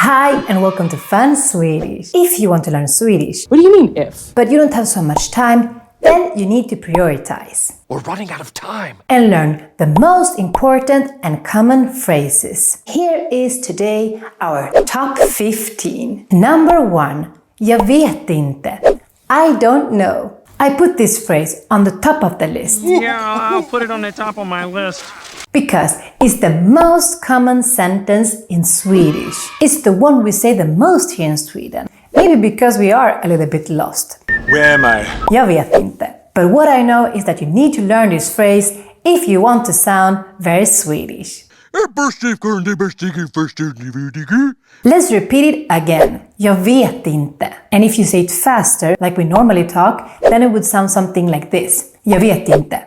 Hi and welcome to Fun Swedish. If you want to learn Swedish, What do you mean if? but you don't have so much time, then you need to prioritize. We're running out of time. And learn the most important and common phrases. Here is today our top 15. Number 1. Jag vet inte. I don't know. I put this phrase on the top of the list. Yeah, I'll put it on the top of my list. Because it's the most common sentence in Swedish. It's the one we say the most here in Sweden. Maybe because we are a little bit lost. Where am I? Jag vet inte. But what I know is that you need to learn this phrase if you want to sound very Swedish. Let's repeat it again. Jag vet inte. And if you say it faster, like we normally talk, then it would sound something like this. Jag vet inte.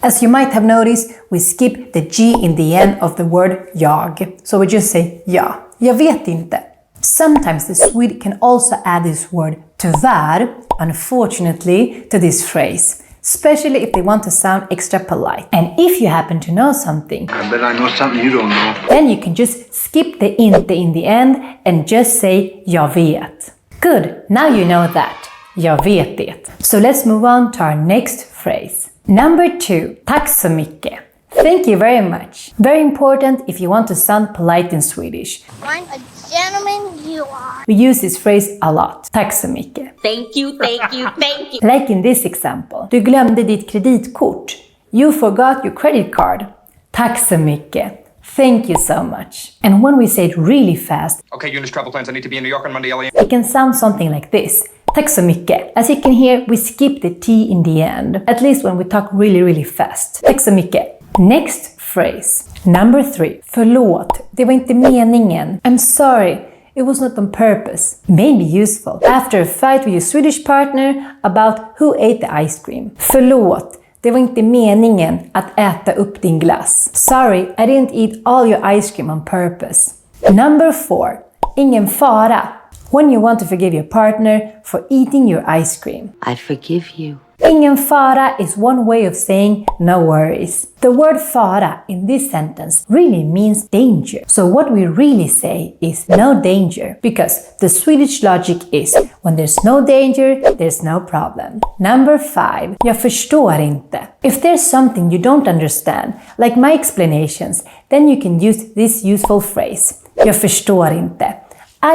As you might have noticed, we skip the G in the end of the word jag. So we just say ja. Jag vet inte. Sometimes the Swede can also add this word tyvärr, unfortunately, to this phrase. Especially if they want to sound extra polite. And if you happen to know something, I bet I know something you don't know. then you can just skip the inte in the end and just say jag vet. Good, now you know that. Jag vet det. So let's move on to our next phrase. Number 2. Tack så mycket. Thank you very much. Very important if you want to sound polite in Swedish. I'm a gentleman, you are. We use this phrase a lot. Tack så mycket. Thank you, thank you, thank you. Like in this example. Du glömde ditt kreditkort. You forgot your credit card. Tack så mycket. Thank you so much. And when we say it really fast, Okay, Eunice, travel plans. I need to be in New York on Monday, LA. it can sound something like this. Tack så mycket. As you can hear, we skip the T in the end. At least when we talk really fast. Tack så mycket. Next phrase. Number 3. Förlåt. Det var inte meningen. I'm sorry. It was not on purpose. May be useful after a fight with your Swedish partner about who ate the ice cream. Förlåt. Det var inte meningen att äta upp din glass. Sorry, I didn't eat all your ice cream on purpose. Number 4. Ingen fara. When you want to forgive your partner for eating your ice cream. I forgive you. Ingen fara is one way of saying no worries. The word fara in this sentence really means danger. So what we really say is no danger, because the Swedish logic is when there's no danger, there's no problem. Number 5. Jag förstår inte. If there's something you don't understand, like my explanations, then you can use this useful phrase. Jag förstår inte.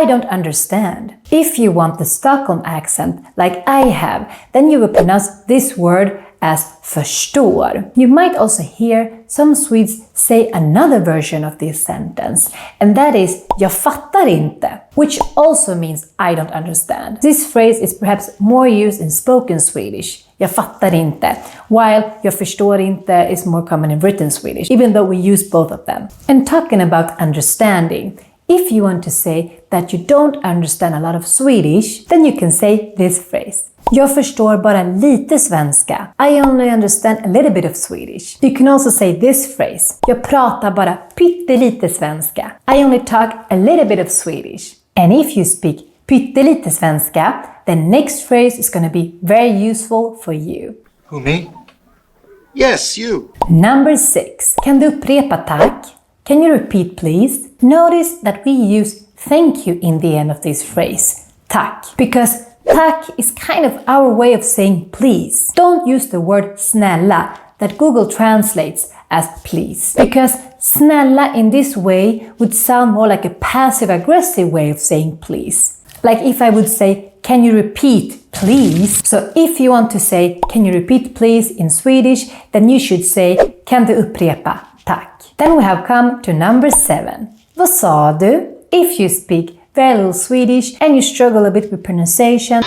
I don't understand. If you want the Stockholm accent, like I have, then you will pronounce this word as förstår. You might also hear some Swedes say another version of this sentence, and that is jag fattar inte, which also means I don't understand. This phrase is perhaps more used in spoken Swedish. Jag fattar inte, while jag förstår inte is more common in written Swedish, even though we use both of them. And talking about understanding, if you want to say that you don't understand a lot of Swedish, then you can say this phrase. Jag förstår bara lite svenska. I only understand a little bit of Swedish. You can also say this phrase. Jag pratar bara pyttelite svenska. I only talk a little bit of Swedish. And if you speak pyttelite svenska, the next phrase is going to be very useful for you. Who, me? Yes, you. Number 6. Kan du upprepa tack? Can you repeat please? Notice that we use thank you in the end of this phrase. Tack. Because tack is kind of our way of saying please. Don't use the word snälla that Google translates as please. Because snälla in this way would sound more like a passive-aggressive way of saying please. Like if I would say, can you repeat please? So if you want to say, can you repeat please in Swedish, then you should say, kan du upprepa tack? Then we have come to number 7. Vad sa du? If you speak very little Swedish and you struggle a bit with pronunciation,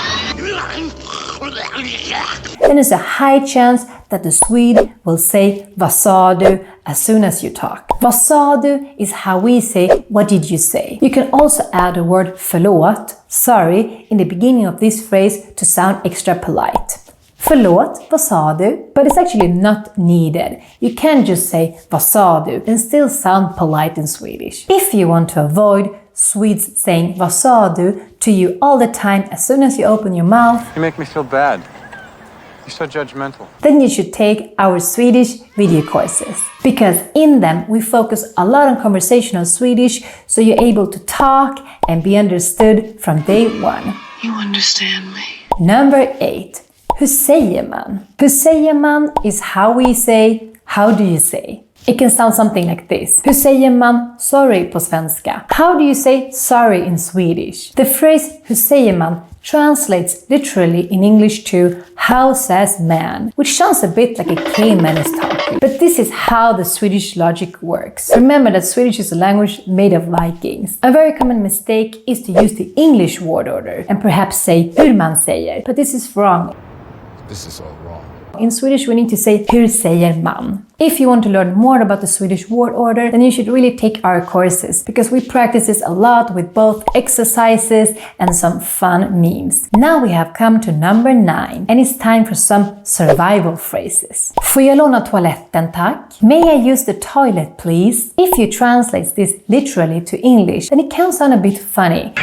then there's a high chance that the Swede will say vad sa du as soon as you talk. Vad sa du is how we say what did you say. You can also add the word förlåt, sorry, in the beginning of this phrase to sound extra polite. Förlåt, vad sa du? But it's actually not needed. You can just say vad sa du and still sound polite in Swedish. If you want to avoid Swedes saying vad sa du to you all the time as soon as you open your mouth, You make me feel bad. You're so judgmental. then you should take our Swedish video courses. Because in them we focus a lot on conversational Swedish, so you're able to talk and be understood from day one. You understand me. Number 8. Hur säger man? Hur säger man is how we say, how do you say? It can sound something like this. Hur säger man sorry på svenska? How do you say sorry in Swedish? The phrase hur säger man translates literally in English to how says man, which sounds a bit like a caveman is talking. But this is how the Swedish logic works. Remember that Swedish is a language made of Vikings. A very common mistake is to use the English word order and perhaps say hur man säger, but this is wrong. This is all wrong. In Swedish we need to say hur säger man. If you want to learn more about the Swedish word order, then you should really take our courses, because we practice this a lot with both exercises and some fun memes. Now we have come to number 9, and it's time for some survival phrases. Får jag låna toaletten tack? May I use the toilet please? If you translate this literally to English, then it can sound a bit funny.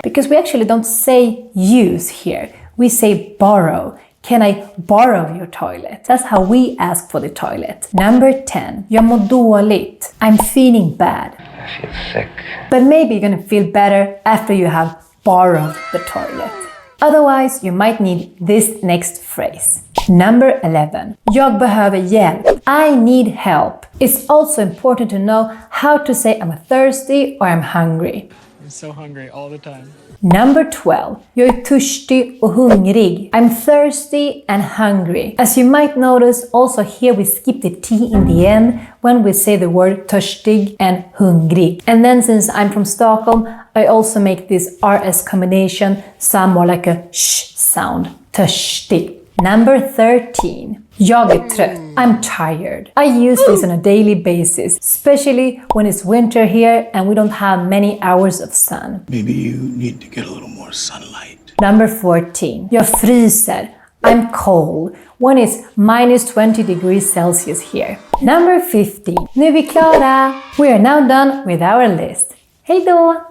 Because we actually don't say use here, we say borrow. Can I borrow your toilet? That's how we ask for the toilet. Number 10. Jag mår dåligt. I'm feeling bad. I feel sick. But maybe you're gonna feel better after you have borrowed the toilet. Otherwise, you might need this next phrase. Number 11. Jag behöver hjälp. I need help. It's also important to know how to say I'm thirsty or I'm hungry. I'm so hungry all the time. Number 12. Jag är törstig och hungrig. I'm thirsty and hungry. As you might notice, also here we skip the T in the end when we say the word törstig and hungrig. And then since I'm from Stockholm, I also make this RS combination sound more like a sh sound. Törstig. Number 13. Jag är trött. I'm tired. I use this on a daily basis, especially when it's winter here and we don't have many hours of sun. Maybe you need to get a little more sunlight. Number 14. Jag fryser. I'm cold. When it's minus 20 degrees Celsius here. Number 15. Nu är vi klara. We are now done with our list. Hej då!